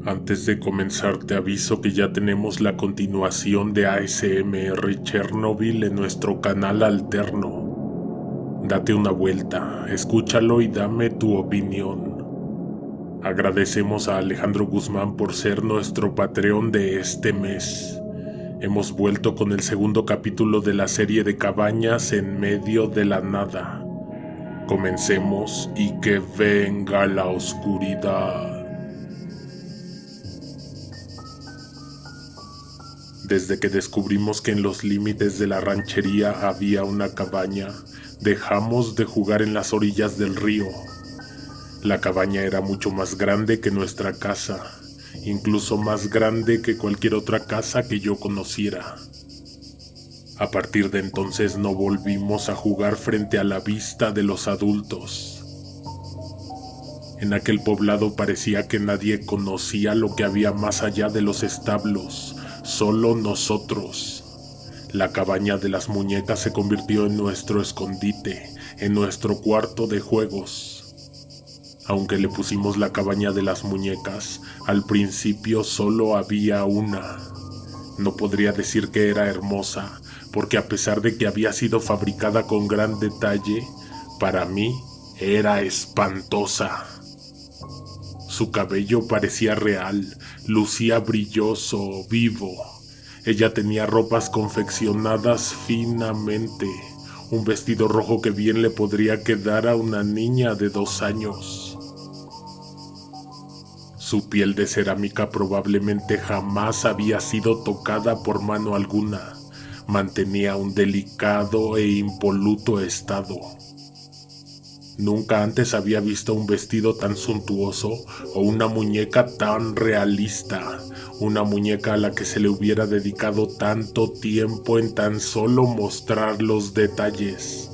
Antes de comenzar te aviso que ya tenemos la continuación de ASMR Chernobyl en nuestro canal alterno. Date una vuelta, escúchalo y dame tu opinión. Agradecemos a Alejandro Guzmán por ser nuestro Patreon de este mes. Hemos vuelto con el segundo capítulo de la serie de Cabañas en medio de la nada. Comencemos y que venga la oscuridad. Desde que descubrimos que en los límites de la ranchería había una cabaña, dejamos de jugar en las orillas del río. La cabaña era mucho más grande que nuestra casa, incluso más grande que cualquier otra casa que yo conociera. A partir de entonces no volvimos a jugar frente a la vista de los adultos. En aquel poblado parecía que nadie conocía lo que había más allá de los establos. Solo nosotros. La cabaña de las muñecas se convirtió en nuestro escondite, en nuestro cuarto de juegos. Aunque le pusimos la cabaña de las muñecas, al principio solo había una. No podría decir que era hermosa, porque a pesar de que había sido fabricada con gran detalle, para mí era espantosa. Su cabello parecía real, lucía brilloso, vivo. Ella tenía ropas confeccionadas finamente, un vestido rojo que bien le podría quedar a una niña de 2 años. Su piel de cerámica probablemente jamás había sido tocada por mano alguna. Mantenía un delicado e impoluto estado. Nunca antes había visto un vestido tan suntuoso o una muñeca tan realista, una muñeca a la que se le hubiera dedicado tanto tiempo en tan solo mostrar los detalles.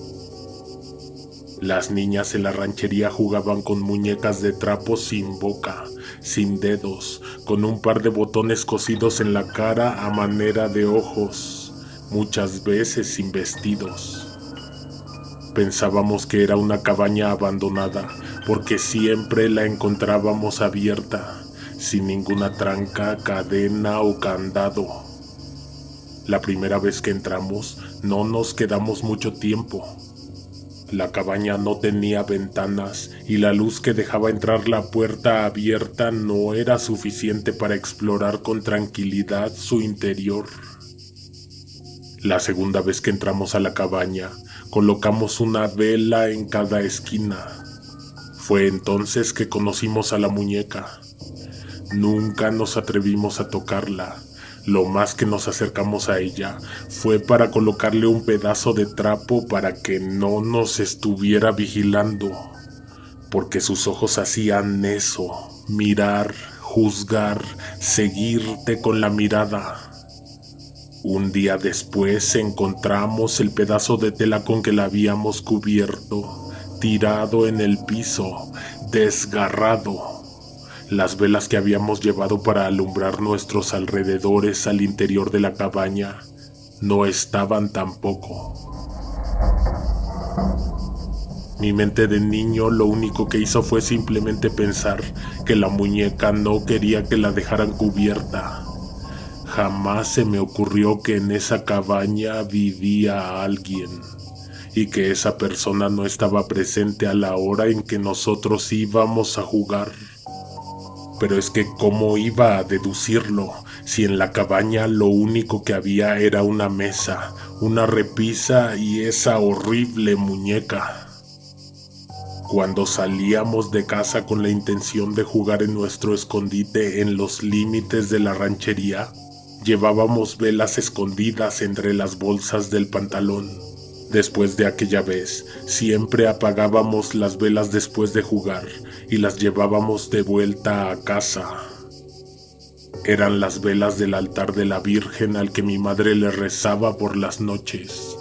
Las niñas en la ranchería jugaban con muñecas de trapo sin boca, sin dedos, con un par de botones cosidos en la cara a manera de ojos, muchas veces sin vestidos. Pensábamos que era una cabaña abandonada, porque siempre la encontrábamos abierta, sin ninguna tranca, cadena o candado. La primera vez que entramos, no nos quedamos mucho tiempo. La cabaña no tenía ventanas y la luz que dejaba entrar la puerta abierta no era suficiente para explorar con tranquilidad su interior. La segunda vez que entramos a la cabaña, colocamos una vela en cada esquina. Fue entonces que conocimos a la muñeca. Nunca nos atrevimos a tocarla. Lo más que nos acercamos a ella fue para colocarle un pedazo de trapo para que no nos estuviera vigilando, porque sus ojos hacían eso, mirar, juzgar, seguirte con la mirada. Un día después encontramos el pedazo de tela con que la habíamos cubierto, tirado en el piso, desgarrado. Las velas que habíamos llevado para alumbrar nuestros alrededores al interior de la cabaña no estaban tampoco. Mi mente de niño lo único que hizo fue simplemente pensar que la muñeca no quería que la dejaran cubierta. Jamás se me ocurrió que en esa cabaña vivía alguien y que esa persona no estaba presente a la hora en que nosotros íbamos a jugar. Pero es que ¿cómo iba a deducirlo si en la cabaña lo único que había era una mesa, una repisa y esa horrible muñeca? Cuando salíamos de casa con la intención de jugar en nuestro escondite en los límites de la ranchería, llevábamos velas escondidas entre las bolsas del pantalón. Después de aquella vez, siempre apagábamos las velas después de jugar y las llevábamos de vuelta a casa. Eran las velas del altar de la Virgen al que mi madre le rezaba por las noches.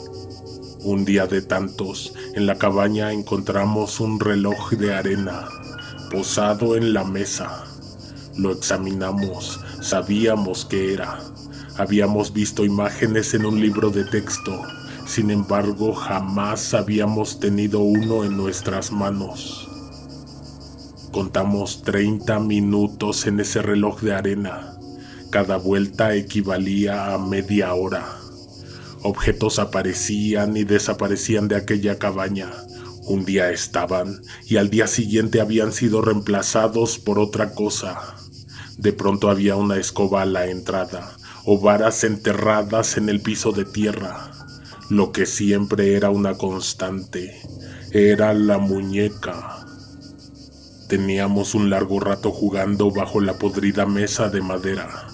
Un día de tantos, en la cabaña encontramos un reloj de arena, posado en la mesa. Lo examinamos, sabíamos qué era. Habíamos visto imágenes en un libro de texto. Sin embargo, jamás habíamos tenido uno en nuestras manos. Contamos 30 minutos en ese reloj de arena. Cada vuelta equivalía a media hora. Objetos aparecían y desaparecían de aquella cabaña. Un día estaban y al día siguiente habían sido reemplazados por otra cosa. De pronto había una escoba a la entrada o varas enterradas en el piso de tierra. Lo que siempre era una constante era la muñeca. Teníamos un largo rato jugando bajo la podrida mesa de madera.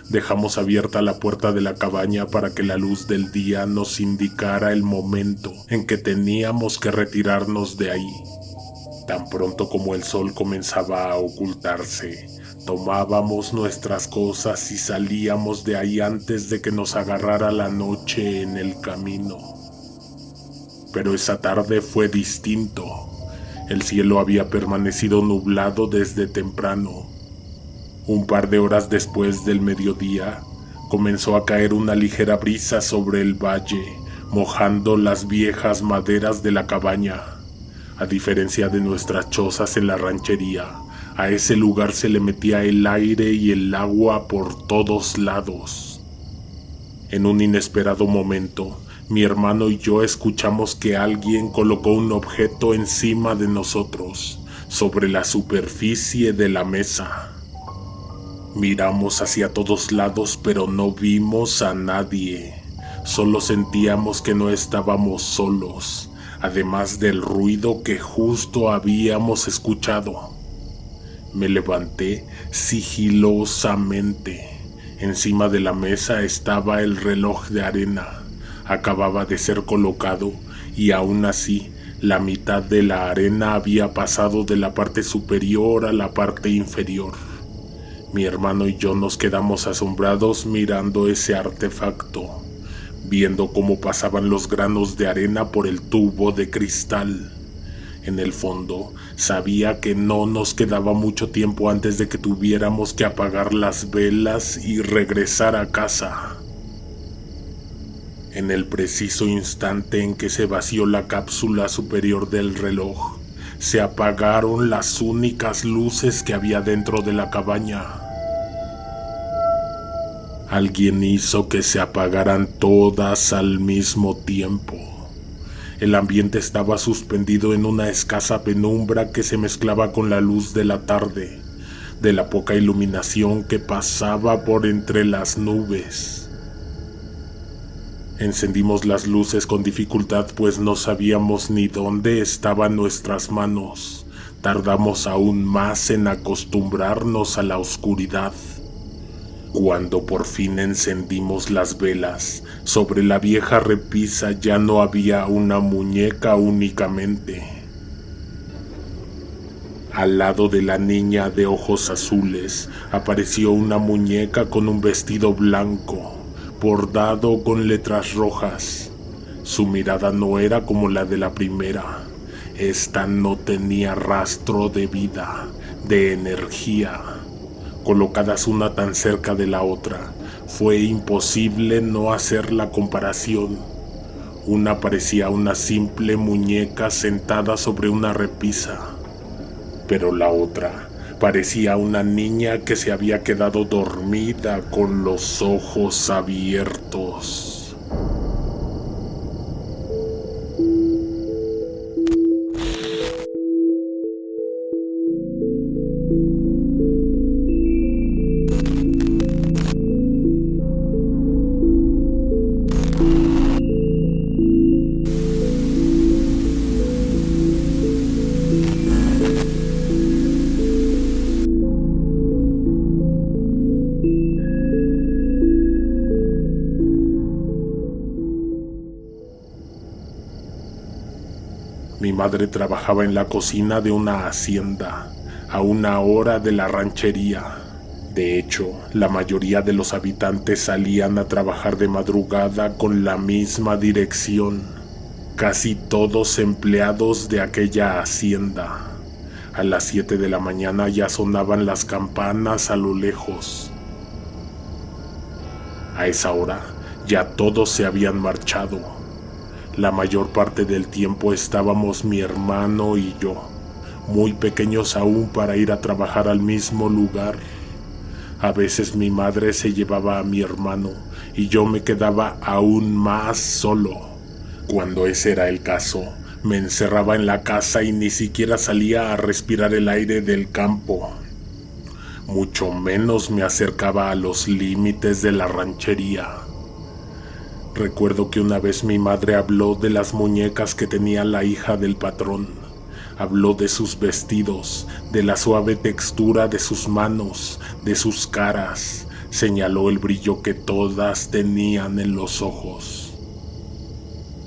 Dejamos abierta la puerta de la cabaña para que la luz del día nos indicara el momento en que teníamos que retirarnos de ahí. Tan pronto como el sol comenzaba a ocultarse, tomábamos nuestras cosas y salíamos de ahí antes de que nos agarrara la noche en el camino. Pero esa tarde fue distinto. El cielo había permanecido nublado desde temprano. Un par de horas después del mediodía, comenzó a caer una ligera brisa sobre el valle, mojando las viejas maderas de la cabaña. A diferencia de nuestras chozas en la ranchería, a ese lugar se le metía el aire y el agua por todos lados. En un inesperado momento, mi hermano y yo escuchamos que alguien colocó un objeto encima de nosotros, sobre la superficie de la mesa. Miramos hacia todos lados, pero no vimos a nadie. Solo sentíamos que no estábamos solos, además del ruido que justo habíamos escuchado. Me levanté sigilosamente. Encima de la mesa estaba el reloj de arena. Acababa de ser colocado y aún así la mitad de la arena había pasado de la parte superior a la parte inferior. Mi hermano y yo nos quedamos asombrados mirando ese artefacto, viendo cómo pasaban los granos de arena por el tubo de cristal. En el fondo, sabía que no nos quedaba mucho tiempo antes de que tuviéramos que apagar las velas y regresar a casa. En el preciso instante en que se vació la cápsula superior del reloj, se apagaron las únicas luces que había dentro de la cabaña. Alguien hizo que se apagaran todas al mismo tiempo. El ambiente estaba suspendido en una escasa penumbra que se mezclaba con la luz de la tarde, de la poca iluminación que pasaba por entre las nubes. Encendimos las luces con dificultad, pues no sabíamos ni dónde estaban nuestras manos. Tardamos aún más en acostumbrarnos a la oscuridad. Cuando por fin encendimos las velas, sobre la vieja repisa ya no había una muñeca únicamente. Al lado de la niña de ojos azules apareció una muñeca con un vestido blanco, bordado con letras rojas. Su mirada no era como la de la primera. Esta no tenía rastro de vida, de energía. Colocadas una tan cerca de la otra, fue imposible no hacer la comparación. Una parecía una simple muñeca sentada sobre una repisa, pero la otra parecía una niña que se había quedado dormida con los ojos abiertos. Mi madre trabajaba en la cocina de una hacienda, a una hora de la ranchería. De hecho, la mayoría de los habitantes salían a trabajar de madrugada con la misma dirección. Casi todos empleados de aquella hacienda. A las 7 de la mañana ya sonaban las campanas a lo lejos. A esa hora ya todos se habían marchado. La mayor parte del tiempo estábamos mi hermano y yo, muy pequeños aún para ir a trabajar al mismo lugar. A veces mi madre se llevaba a mi hermano y yo me quedaba aún más solo. Cuando ese era el caso, me encerraba en la casa y ni siquiera salía a respirar el aire del campo. Mucho menos me acercaba a los límites de la ranchería. Recuerdo que una vez mi madre habló de las muñecas que tenía la hija del patrón. Habló de sus vestidos, de la suave textura de sus manos, de sus caras. Señaló el brillo que todas tenían en los ojos.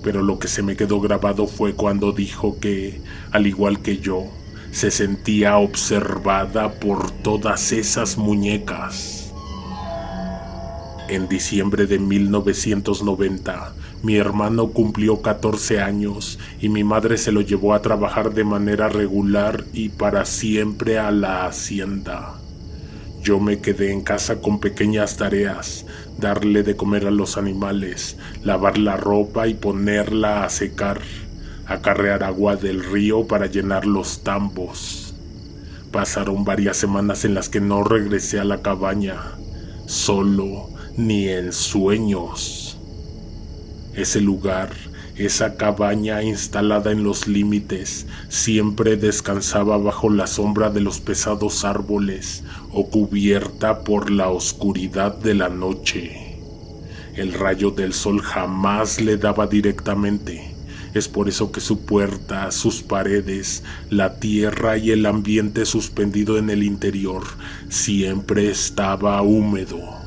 Pero lo que se me quedó grabado fue cuando dijo que, al igual que yo, se sentía observada por todas esas muñecas. En diciembre de 1990, mi hermano cumplió 14 años y mi madre se lo llevó a trabajar de manera regular y para siempre a la hacienda. Yo me quedé en casa con pequeñas tareas, darle de comer a los animales, lavar la ropa y ponerla a secar, acarrear agua del río para llenar los tambos. Pasaron varias semanas en las que no regresé a la cabaña, solo, ni en sueños. Ese lugar, esa cabaña instalada en los límites, siempre descansaba bajo la sombra de los pesados árboles o cubierta por la oscuridad de la noche. El rayo del sol jamás le daba directamente. Es por eso que su puerta, sus paredes, la tierra y el ambiente suspendido en el interior siempre estaba húmedo.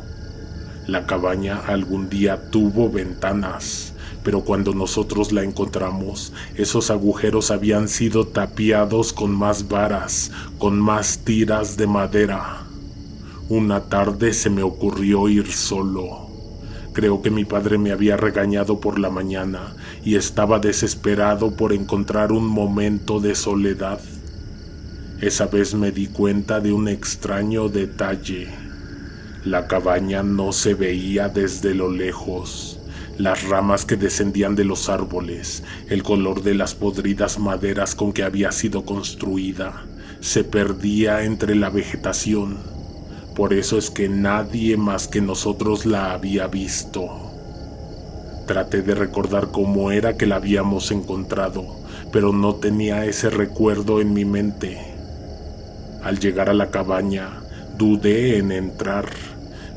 La cabaña algún día tuvo ventanas, pero cuando nosotros la encontramos, esos agujeros habían sido tapiados con más varas, con más tiras de madera. Una tarde se me ocurrió ir solo. Creo que mi padre me había regañado por la mañana y estaba desesperado por encontrar un momento de soledad. Esa vez me di cuenta de un extraño detalle. La cabaña no se veía desde lo lejos. Las ramas que descendían de los árboles, el color de las podridas maderas con que había sido construida, se perdía entre la vegetación. Por eso es que nadie más que nosotros la había visto. Traté de recordar cómo era que la habíamos encontrado, pero no tenía ese recuerdo en mi mente. Al llegar a la cabaña, dudé en entrar.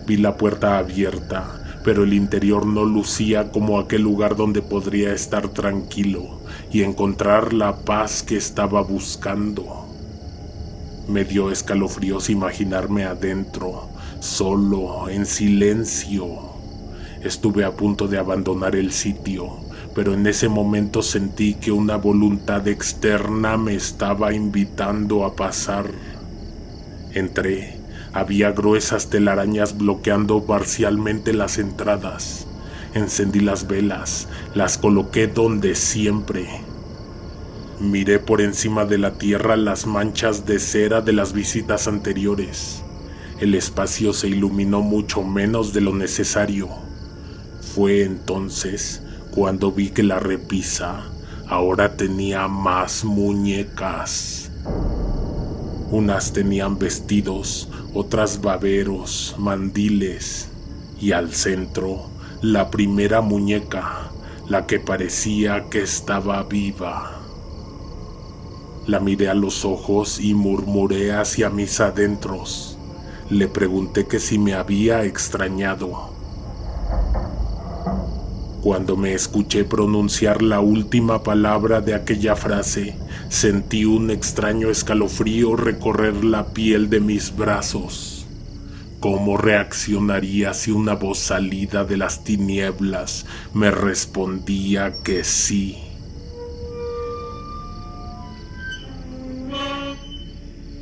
Vi la puerta abierta, pero el interior no lucía como aquel lugar donde podría estar tranquilo y encontrar la paz que estaba buscando. Me dio escalofríos imaginarme adentro, solo, en silencio. Estuve a punto de abandonar el sitio, pero en ese momento sentí que una voluntad externa me estaba invitando a pasar. Entré. Había gruesas telarañas bloqueando parcialmente las entradas. Encendí las velas, las coloqué donde siempre. Miré por encima de la tierra las manchas de cera de las visitas anteriores. El espacio se iluminó mucho menos de lo necesario. Fue entonces cuando vi que la repisa ahora tenía más muñecas. Unas tenían vestidos, otras baberos, mandiles, y al centro, la primera muñeca, la que parecía que estaba viva. La miré a los ojos y murmuré hacia mis adentros. Le pregunté que si me había extrañado. Cuando me escuché pronunciar la última palabra de aquella frase, sentí un extraño escalofrío recorrer la piel de mis brazos. ¿Cómo reaccionaría si una voz salida de las tinieblas me respondía que sí?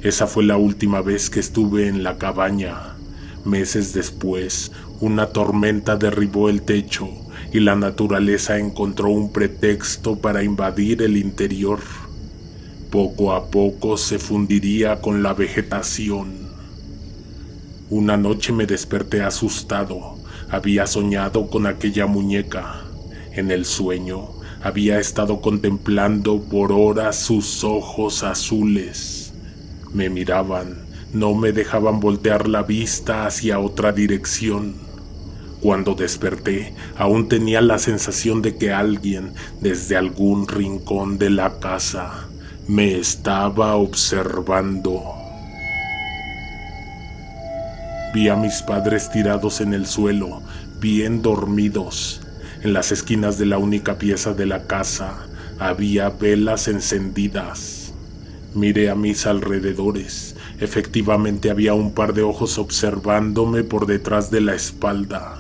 Esa fue la última vez que estuve en la cabaña. Meses después, una tormenta derribó el techo y la naturaleza encontró un pretexto para invadir el interior. Poco a poco se fundiría con la vegetación. Una noche me desperté asustado. Había soñado con aquella muñeca. En el sueño, Había estado contemplando por horas sus ojos azules. Me miraban, no me dejaban voltear la vista hacia otra dirección. Cuando desperté, aún tenía la sensación de que alguien, desde algún rincón de la casa, me estaba observando. Vi a mis padres tirados en el suelo, bien dormidos. En las esquinas de la única pieza de la casa había velas encendidas. Miré a mis alrededores. Efectivamente había un par de ojos observándome por detrás de la espalda.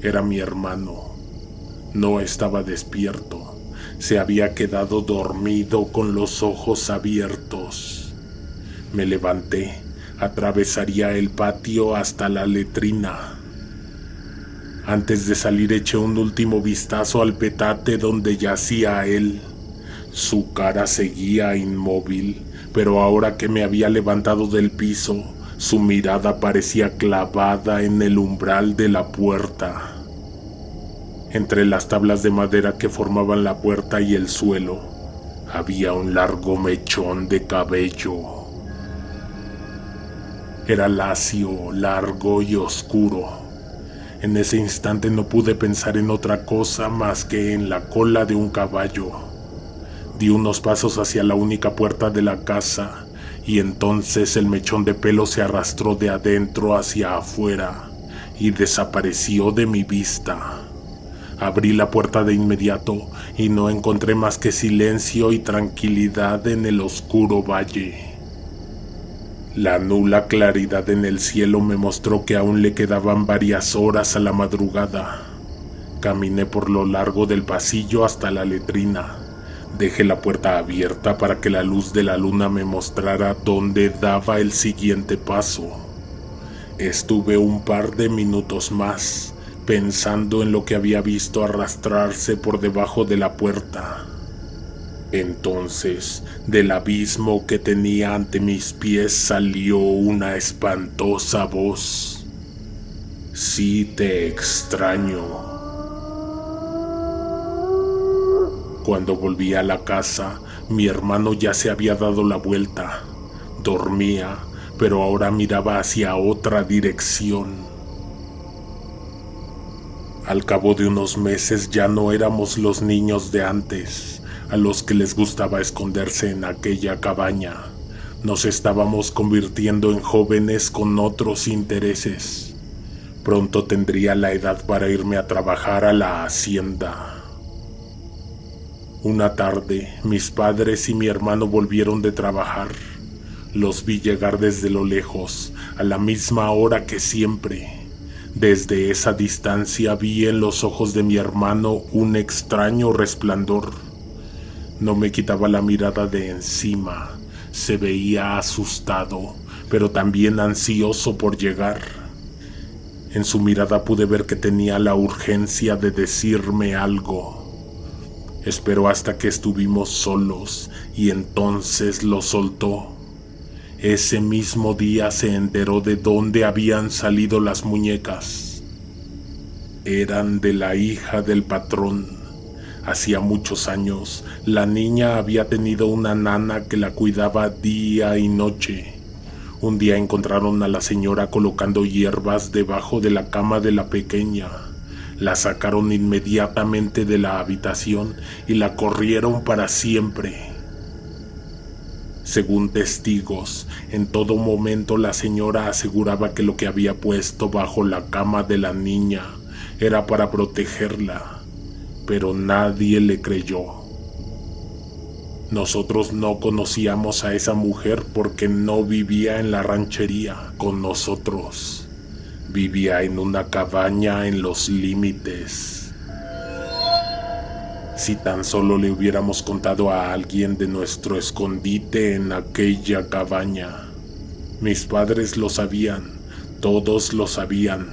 Era mi hermano. No estaba despierto. Se había quedado dormido con los ojos abiertos. Me levanté. Atravesaría el patio hasta la letrina. Antes de salir eché un último vistazo al petate donde yacía él. Su cara seguía inmóvil, pero ahora que me había levantado del piso, su mirada parecía clavada en el umbral de la puerta. Entre las tablas de madera que formaban la puerta y el suelo, había un largo mechón de cabello. Era lacio, largo y oscuro. En ese instante no pude pensar en otra cosa más que en la cola de un caballo. Di unos pasos hacia la única puerta de la casa y entonces el mechón de pelo se arrastró de adentro hacia afuera y desapareció de mi vista. Abrí la puerta de inmediato y no encontré más que silencio y tranquilidad en el oscuro valle. La nula claridad en el cielo me mostró que aún le quedaban varias horas a la madrugada. Caminé por lo largo del pasillo hasta la letrina. Dejé la puerta abierta para que la luz de la luna me mostrara dónde daba el siguiente paso. Estuve un par de minutos más, pensando en lo que había visto arrastrarse por debajo de la puerta. Entonces, del abismo que tenía ante mis pies salió una espantosa voz. Sí te extraño. Cuando volví a la casa, mi hermano ya se había dado la vuelta. Dormía, pero ahora miraba hacia otra dirección. Al cabo de unos meses ya no éramos los niños de antes, a los que les gustaba esconderse en aquella cabaña. Nos estábamos convirtiendo en jóvenes con otros intereses. Pronto tendría la edad para irme a trabajar a la hacienda. Una tarde, mis padres y mi hermano volvieron de trabajar. Los vi llegar desde lo lejos, a la misma hora que siempre. Desde esa distancia vi en los ojos de mi hermano un extraño resplandor. No me quitaba la mirada de encima. Se veía asustado, pero también ansioso por llegar. En su mirada pude ver que tenía la urgencia de decirme algo. Esperó hasta que estuvimos solos y entonces lo soltó. Ese mismo día se enteró de dónde habían salido las muñecas. Eran de la hija del patrón. Hacía muchos años, la niña había tenido una nana que la cuidaba día y noche. Un día encontraron a la señora colocando hierbas debajo de la cama de la pequeña. La sacaron inmediatamente de la habitación y la corrieron para siempre. Según testigos, en todo momento la señora aseguraba que lo que había puesto bajo la cama de la niña era para protegerla. Pero nadie le creyó. Nosotros no conocíamos a esa mujer porque no vivía en la ranchería con nosotros. Vivía en una cabaña en los límites. Si tan solo le hubiéramos contado a alguien de nuestro escondite en aquella cabaña. Mis padres lo sabían, todos lo sabían.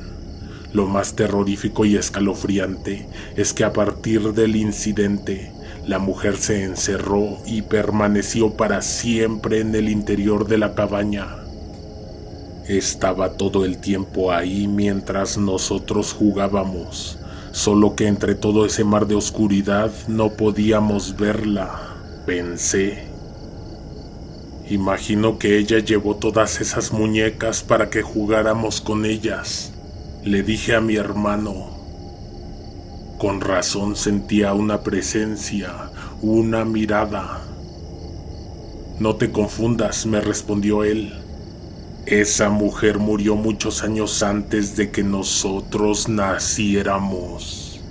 Lo más terrorífico y escalofriante es que a partir del incidente, la mujer se encerró y permaneció para siempre en el interior de la cabaña. Estaba todo el tiempo ahí mientras nosotros jugábamos. solo que entre todo ese mar de oscuridad no podíamos verla, pensé. Imagino que ella llevó todas esas muñecas para que jugáramos con ellas, le dije a mi hermano. Con razón sentía una presencia, una mirada. No te confundas, me respondió él. Esa mujer murió muchos años antes de que nosotros naciéramos.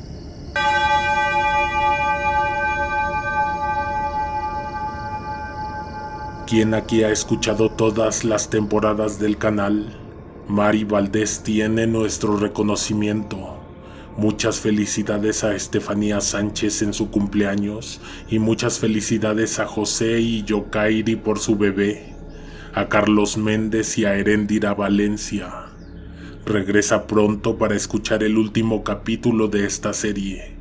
¿Quién aquí ha escuchado todas las temporadas del canal? Mari Valdés tiene nuestro reconocimiento. Muchas felicidades a Estefanía Sánchez en su cumpleaños y muchas felicidades a José y Yokairi por su bebé, a Carlos Méndez y a Heréndira Valencia. Regresa pronto para escuchar el último capítulo de esta serie.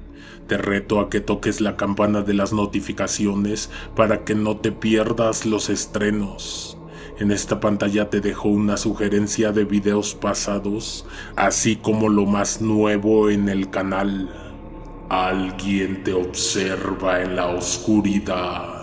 Te reto a que toques la campana de las notificaciones para que no te pierdas los estrenos. En esta pantalla te dejo una sugerencia de videos pasados, así como lo más nuevo en el canal. Alguien te observa en la oscuridad.